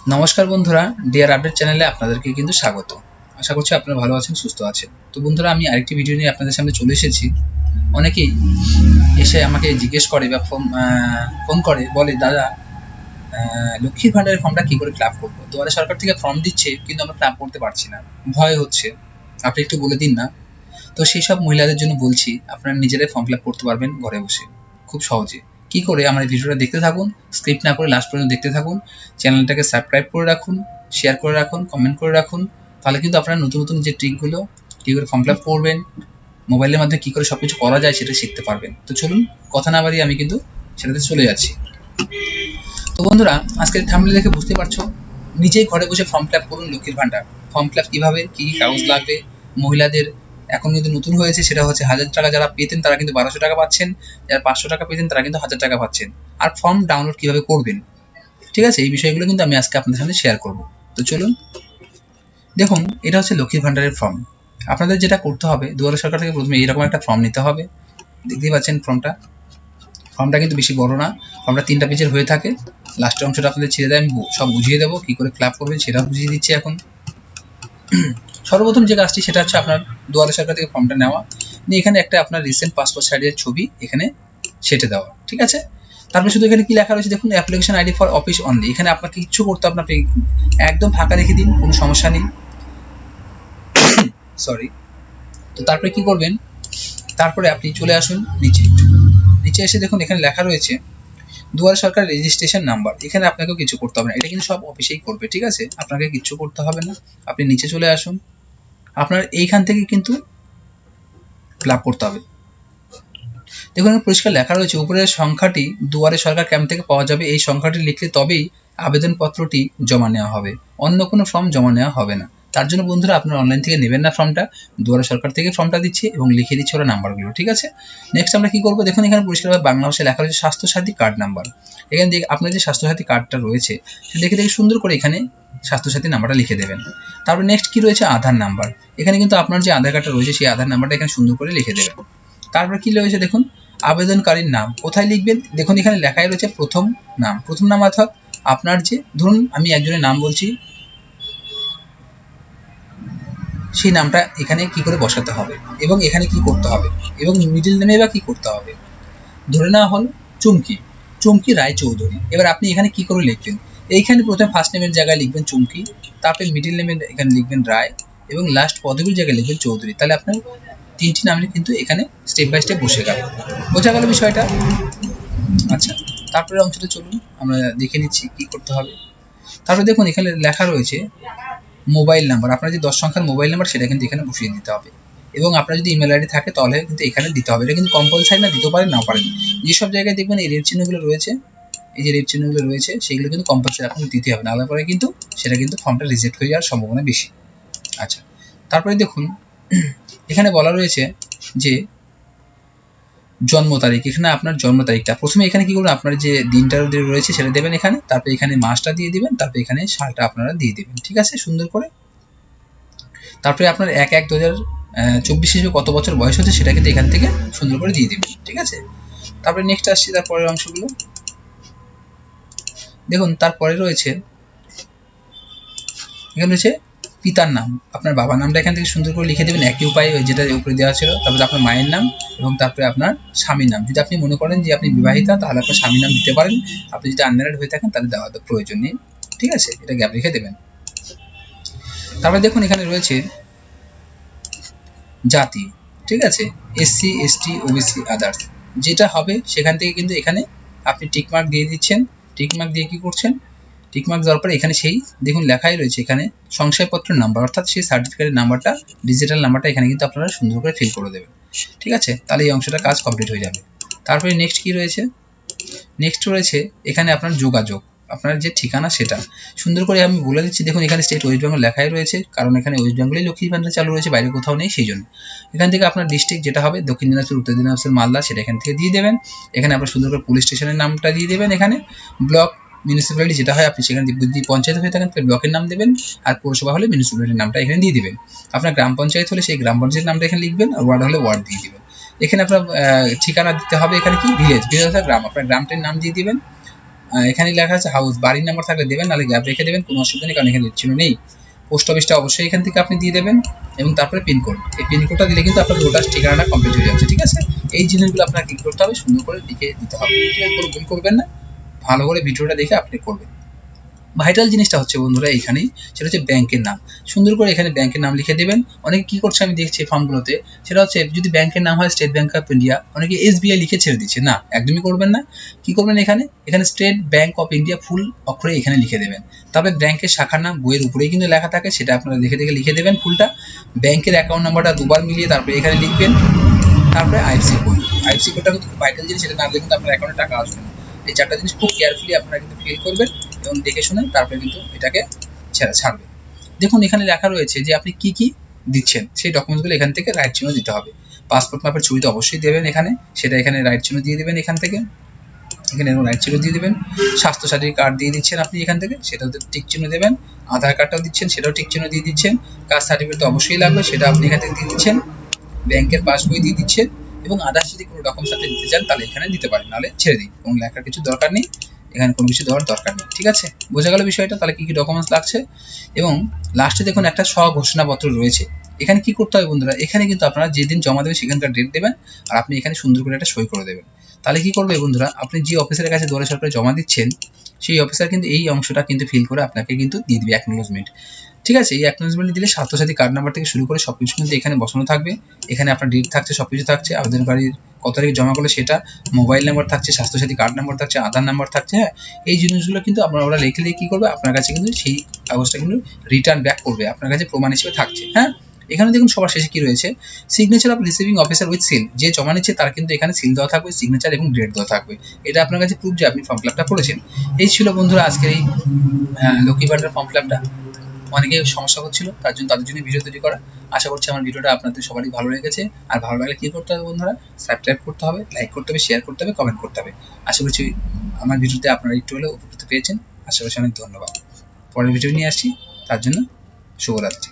নমস্কার বন্ধুরা, deer update চ্যানেলে আপনাদেরকে কিন্তু স্বাগত। আশা করছি আপনারা ভালো আছেন, সুস্থ আছেন। তো বন্ধুরা, আমি আরেকটি ভিডিও নিয়ে আপনাদের সামনে চলে এসেছি। অনেকেই এসে আমাকে জিজ্ঞেস করে বা ফোন করে, বলে দাদা লক্ষ্মীর ভান্ডারের ফর্মটা কি করে ফিল আপ করবো? দুয়ারে সরকার থেকে ফর্ম দিচ্ছে, কিন্তু আমরা ফিল আপ করতে পারছি না, ভয় হচ্ছে, আপনি একটু বলে দিন না। তো সেই সব মহিলাদের জন্য বলছি, আপনারা নিজেরাই ফর্ম ফিল আপ করতে পারবেন ঘরে বসে, খুব সহজে। কি করে? আমার এই ভিডিওটা দেখতে থাকুন, স্ক্রিপ্ট না করে লাস্ট পর্যন্ত দেখতে থাকুন। চ্যানেলটাকে সাবস্ক্রাইব করে রাখুন, শেয়ার করে রাখুন, কমেন্ট করে রাখুন। তাহলে কিন্তু আপনারা নতুন নতুন যে ট্রিকগুলো, কী করে ফর্ম ফিল আপ করবেন, মোবাইলের মাধ্যমে কী করে সব কিছু করা যায় সেটা শিখতে পারবেন। তো চলুন, কথা না বাড়িয়ে আমি কিন্তু সেটাতে চলে যাচ্ছি। তো বন্ধুরা, আজকের থাম্বনেল দেখে বুঝতে পারছো, নিজেই ঘরে বসে ফর্ম ফিল আপ করুন লক্ষ্মীর ভান্ডার। ফর্ম ফিল আপ কীভাবে, কী কী কাগজ লাগবে। মহিলাদের এখন কিন্তু নতুন হয়েছে, সেটা হচ্ছে 1000 টাকা যারা পেতেন তারা কিন্তু 1200 টাকা পাচ্ছেন, যারা 500 টাকা পেতেন তারা কিন্তু 1000 টাকা পাচ্ছেন। আর ফর্ম ডাউনলোড কীভাবে করবেন, ঠিক আছে, এই বিষয়গুলো কিন্তু আমি আজকে আপনাদের সামনে শেয়ার করব। তো চলুন, দেখুন, এটা হচ্ছে লক্ষ্মীর ভান্ডারের ফর্ম। আপনাদের যেটা করতে হবে, দুয়ারে সরকার থেকে প্রথমে এইরকম একটা ফর্ম নিতে হবে। দেখতেই পাচ্ছেন ফর্মটা কিন্তু বেশি বড় না, ফর্মটা 3টা পেজের হয়ে থাকে। লাস্টের অংশটা আপনাদের ছেড়ে দেয়, আমি সব বুঝিয়ে দেবো, কী করে ফিল আপ করবেন সেটা বুঝিয়ে দিচ্ছি এখন। সর্বপ্রথম যে কাজটি সেটা হচ্ছে আপনার দুয়ারে সরকার থেকে ফর্মটা নেওয়া, নিয়ে এখানে একটা আপনার রিসেন্ট পাসপোর্ট সাইজের ছবি এখানে সেটে দেওয়া, ঠিক আছে। তারপরে শুধু এখানে কি লেখা রয়েছে দেখুন, application ID for office only. এখানে আপনাকে কিচ্ছু করতে হবে না, আপনি একদম ফাঁকা রেখে দিন, কোনো সমস্যা নেই। সরি। তো তারপরে কি করবেন, তারপরে আপনি চলে আসুন নিচে। নিচে এসে দেখুন এখানে লেখা রয়েছে দুয়ারে সরকার রেজিস্ট্রেশন নাম্বার। এখানে আপনাকেও কিছু করতে হবে না, এটা কিন্তু সব অফিসেই করবে, ঠিক আছে, আপনাকে কিচ্ছু করতে হবে না। আপনি নিচে চলে আসুন, আপনার এইখান থেকে কিন্তু ফিল আপ করতে হবে। দেখুন পরিষ্কার লেখা রয়েছে, উপরের সংখ্যাটি দুয়ারে সরকার ক্যাম্প থেকে পাওয়া যাবে। এই সংখ্যাটি লিখলে তবেই আবেদনপত্রটি জমা নেওয়া হবে, অন্য কোনো ফর্ম জমা নেওয়া হবে না। তার জন্য বন্ধুরা, আপনারা অনলাইন থেকে নেবেন না ফর্মটা, দুয়ারে সরকার থেকে ফর্মটা দিচ্ছে এবং লিখে দিচ্ছে ওরা নাম্বারগুলো, ঠিক আছে। নেক্সট আমরা কি করবো, দেখুন এখানে পরিষ্কারভাবে বাংলা ভাষায় লেখা রয়েছে স্বাস্থ্যসাথী কার্ড নাম্বার। এখানে দেখে আপনার যে স্বাস্থ্যসাথী কার্ডটা রয়েছে সেটা দেখে দেখে সুন্দর করে এখানে স্বাস্থ্যসাথী নাম্বারটা লিখে দেবেন। তারপর নেক্সট কি রয়েছে, আধার নাম্বার। এখানে কিন্তু আপনার যে আধার কার্ডটা রয়েছে সেই আধার নাম্বারটা এখানে সুন্দর করে লিখে দেবেন। তারপর কি রয়েছে দেখুন, আবেদনকারীর নাম কোথায় লিখবেন, দেখুন এখানে লেখাই রয়েছে প্রথম নাম। প্রথম নাম অর্থাৎ আপনার যে, ধরুন আমি একজনের নাম বলছি, সেই নামটা এখানে কি করে বসাতে হবে এবং এখানে কি করতে হবে, এবং মিডল নেমে বা কি করতে হবে। ধরে নেওয়া হল চুমকি, চুমকি রায় চৌধুরী। এবার আপনি এখানে কি করে লিখবেন, এইখানে প্রথমে ফার্স্ট নেমের জায়গায় লিখবেন চুমকি, তারপরে মিডল নেমের এখানে লিখবেন রায়, এবং লাস্ট পদবীর জায়গায় লিখবেন চৌধুরী। তাহলে আপনার 3টি নামে কিন্তু এখানে স্টেপ বাই স্টেপ বসে গেল। বোঝা গেল বিষয়টা? আচ্ছা, তারপরে অংশটা চলুন আমরা দেখে নিচ্ছি কি করতে হবে। তারপরে দেখুন এখানে লেখা রয়েছে মোবাইল নাম্বার। আপনার যে 10 সংখ্যার মোবাইল নাম্বার সেটা কিন্তু এখানে বসিয়ে দিতে হবে, এবং আপনার যদি ইমেল আইডি থাকে তাহলে কিন্তু এখানে দিতে হবে। এটা কিন্তু কম্পালসারি না, দিতে পারেন না পারেন। যেসব জায়গায় দেখবেন এই রেড চিহ্নগুলো রয়েছে, এই যে রেড চিহ্নগুলো রয়েছে সেগুলো কিন্তু কম্পালসারি আপনাকে দিতে হবে, নাহলে পরে কিন্তু সেটা কিন্তু ফর্মটা রিজেক্ট হয়ে যাওয়ার সম্ভাবনা বেশি। আচ্ছা, তারপরে দেখুন এখানে বলা রয়েছে যে জন্ম তারিখ। এখানে আপনার জন্ম তারিখটা প্রথমে এখানে কি করবেন, আপনার যে দিনটা রয়েছে সেটা দেবেন এখানে, তারপরে এখানে মাসটা দিয়ে দিবেন, তারপরে এখানে সালটা আপনারা দিয়ে দিবেন, ঠিক আছে, সুন্দর করে। তারপরে আপনার 1/1/2024 হিসেবে কত বছর বয়স হচ্ছে সেটা কিন্তু এখান থেকে সুন্দর করে দিয়ে দিবেন, ঠিক আছে। তারপরে নেক্সট আসছি তারপরের অংশগুলো। দেখুন তারপরে রয়েছে, এখানে রয়েছে পিতার নাম। আপনার বাবার নামটা এখান থেকে সুন্দর করে লিখে দেবেন একই উপায়ে যেটা উপরে দেওয়া ছিল। তারপরে আপনার মায়ের নাম এবং তারপরে আপনার স্বামীর নাম। যদি আপনি মনে করেন যে আপনি বিবাহিতা তাহলে আপনার স্বামীর নাম দিতে পারেন, আপনি যদি আনম্যারিড হয়ে থাকেন তাহলে দেওয়ার প্রয়োজন নেই, ঠিক আছে, এটা গ্যাপ রেখে দেবেন। তারপরে দেখুন এখানে রয়েছে জাতি, ঠিক আছে, এসসি এসটি ওবিসি আদার্স, যেটা হবে সেখান থেকে কিন্তু এখানে আপনি টিকমার্ক দিয়ে দিচ্ছেন। টিকমার্ক দিয়ে কি করছেন, টিকমার্ক দেওয়ার পরে এখানে সেই দেখুন লেখাই রয়েছে এখানে শংসাপত্রের নাম্বার, অর্থাৎ সেই সার্টিফিকেটের নাম্বারটা, ডিজিটাল নাম্বারটা এখানে কিন্তু আপনারা সুন্দর করে ফিল করে দেবেন, ঠিক আছে। তাহলে এই অংশটা কাজ কমপ্লিট হয়ে যাবে। তারপরে নেক্সট কি রয়েছে, নেক্সট রয়েছে এখানে আপনার যোগাযোগ, আপনার যে ঠিকানা সেটা সুন্দর করে আমি বলে দিচ্ছি। দেখুন এখানে স্টেট ওয়েস্ট বেঙ্গল লেখাই রয়েছে, কারণ এখানে ওয়েস্ট বেঙ্গলেই লক্ষ্মীর ভান্ডার চালু রয়েছে, বাইরে কোথাও নেই, সেই জন্য। এখান থেকে আপনার ডিস্ট্রিক্ট যেটা হবে দক্ষিণ দিনাজপুর, উত্তর দিনাজপুর, মালদা, সেটা এখান থেকে দিয়ে দেবেন। এখানে আপনার সুন্দর করে পুলিশ স্টেশনের নামটা দিয়ে দেবেন। এখানে ব্লক মিউনিসিপ্যালিটি যেটা হয় আপনি সেখানে যদি পঞ্চায়েত হয়ে থাকেন তাহলে ব্লকের নাম দেবেন, আর পৌরসভা হলে মিউনিসিপ্যালিটির নামটা এখানে দিয়ে দিবেন। আপনার গ্রাম পঞ্চায়েত হলে সেই গ্রাম পঞ্চায়েত নামটা এখানে লিখবেন, আর ওয়ার্ড হলে ওয়ার্ড দিয়ে দিবেন। এখানে আপনার ঠিকানা দিতে হবে, এখানে কি ভিলেজ, ভিলেজ অর্থাৎ গ্রাম, আপনার গ্রামটির নাম দিয়ে দিবেন। এখানে লেখা আছে হাউস, বাড়ির নাম্বার থাকলে দেবেন, নাহলে গ্যাপ রেখে দেবেন, কোনো অসুবিধা নেই, কারণ এখানে চিহ্ন নেই। পোস্ট অফিসটা অবশ্যই এখান থেকে আপনি দিয়ে দেবেন, এবং তারপরে পিনকোড, এই পিনকোডটা দিলে কিন্তু আপনার ভোটার ঠিকানাটা কমপ্লিট হয়ে যাচ্ছে। ঠিক আছে, এই জিনিসগুলো আপনাকে কি করতে হবে, সুন্দর করে লিখে দিতে হবে। ঠিক আছে, কোনো ভুল করবেন না, ভালো করে ভিডিওটা দেখে আপনি করবেন। ভাইটাল জিনিসটা হচ্ছে বন্ধুরা এখানেই, সেটা হচ্ছে ব্যাংকের নাম। সুন্দর করে এখানে ব্যাংকের নাম লিখে দেবেন। অনেকে কি করছে আমি দেখছি ফর্মগুলোতে, সেটা হচ্ছে যদি ব্যাংকের নাম হয় স্টেট ব্যাংক অফ ইন্ডিয়া, অনেকে SBI লিখে ছেড়ে দিচ্ছে, না একদমই করবেন না। কি করবেন, এখানে এখানে স্টেট ব্যাংক অফ ইন্ডিয়া ফুল অক্ষরে এখানে লিখে দেবেন। তারপরে ব্যাংকের শাখার নাম বইয়ের উপরেই কিন্তু লেখা থাকে, সেটা আপনারা দেখে দেখে লিখে দেবেন ফুলটা। ব্যাংকের অ্যাকাউন্ট নাম্বারটা দুবার মিলিয়ে তারপরে এখানে লিখবেন। তারপরে IFSC কোড, IFSC কোডটা কিন্তু খুব ভাইটাল জিনিস, সেটা না দিলে কিন্তু আপনার অ্যাকাউন্টে টাকা আসবে না। এই চারটা জিনিস খুব কেয়ারফুলি আপনারা কিন্তু ফিল করবেন এবং দেখে শুনে তারপরে কিন্তু এটাকে ছাড়বেন। দেখুন এখানে লেখা রয়েছে যে আপনি কি কি দিচ্ছেন, সেই ডকুমেন্টসগুলো এখান থেকে রাইট চিহ্ন দিতে হবে। পাসপোর্ট মাপের ছবি তো অবশ্যই দেবেন এখানে, সেটা এখানে রাইট চিহ্ন দিয়ে দেবেন এখান থেকে, এখানে রাইট চিহ্ন দিয়ে দেবেন। স্বাস্থ্যসাথী কার্ড দিয়ে দিচ্ছেন আপনি এখান থেকে, সেটাতে টিক চিহ্ন দেবেন। আধার কার্ডটাও দিচ্ছেন, সেটাও টিক চিহ্ন দিয়ে দিচ্ছেন। কাস্ট সার্টিফিকেট তো অবশ্যই লাগবে, সেটা আপনি এখান থেকে দিয়ে দিচ্ছেন। ব্যাংকের পাসবই দিয়ে দিচ্ছেন, এবং আদার্স যদি কোনো ডকুমেন্টস আপনি দিতে চান তাহলে এখানে দিতে পারেন, নাহলে ছেড়ে দিন, এবং লেখার কিছু দরকার নেই, এখানে কোনো কিছু দেওয়ার দরকার নেই। ঠিক আছে, বোঝা গেল বিষয়টা, তাহলে কি কি ডকুমেন্টস লাগছে। এবং লাস্টে দেখুন একটা স্বঘোষণাপত্র রয়েছে। এখানে কি করতে হবে বন্ধুরা, এখানে কিন্তু আপনারা যেদিন জমা দেবেন সেখানকার ডেট দেবেন, আর আপনি এখানে সুন্দর করে একটা সই করে দেবেন। তাহলে কি করবে বন্ধুরা, আপনি যে অফিসারের কাছে দুয়ারে সরকারে জমা দিচ্ছেন, সেই অফিসার কিন্তু এই অংশটা কিন্তু ফিল করে আপনাকে কিন্তু দিয়ে দিবে অ্যাকনোলেজমেন্ট। ঠিক আছে, এই অ্যাকনোলেজমেন্ট দিলে স্বাস্থ্যসাথী কার্ড নাম্বার থেকে শুরু করে সবকিছু কিন্তু এখানে বসানো থাকবে। এখানে আপনার ডেট থাকছে, সবকিছু থাকছে, আবেদনকারীর কত তারিখে জমা করলে সেটা, মোবাইল নাম্বার থাকছে, স্বাস্থ্যসাথী কার্ড নাম্বার থাকছে, আধার নাম্বার থাকছে। হ্যাঁ, এই জিনিসগুলো কিন্তু আপনারা ওরা লিখে কি করবে, আপনার কাছে কিন্তু সেই কাগজটা কিন্তু রিটার্ন ব্যাক করবে, আপনার কাছে প্রমাণ হিসেবে থাকছে। হ্যাঁ, এখানে দেখুন সবার শেষে কি রয়েছে, signature of receiving officer with seal, যে জমা নিচ্ছে তার কিন্তু এখানে সিল দেওয়া থাকবে, সিগনেচার এবং ডেট দেওয়া থাকবে। এটা আপনার কাছে প্রুফ যে আপনি ফর্ম ফিল করেছেন। এই ছিল বন্ধুরা আজকের এই লক্ষ্মী ভান্ডার ফর্ম ফিল। অনেকে সমস্যা হচ্ছিল, তার জন্য তাদের জন্য ভিডিও তৈরি করা। আশা করছি আমার ভিডিওটা আপনাদের সবারই ভালো লেগেছে। আর ভালো লাগলে কি করতে হবে বন্ধুরা, সাবস্ক্রাইব করতে হবে, লাইক করতে হবে, শেয়ার করতে হবে, কমেন্ট করতে হবে। আশা করছি আমার ভিডিওতে আপনারা একটু হলেও উপকৃত পেয়েছেন। আশা করছি অনেক ধন্যবাদ। পরের ভিডিও নিয়ে আসছি, তার জন্য শুভরাত্রি।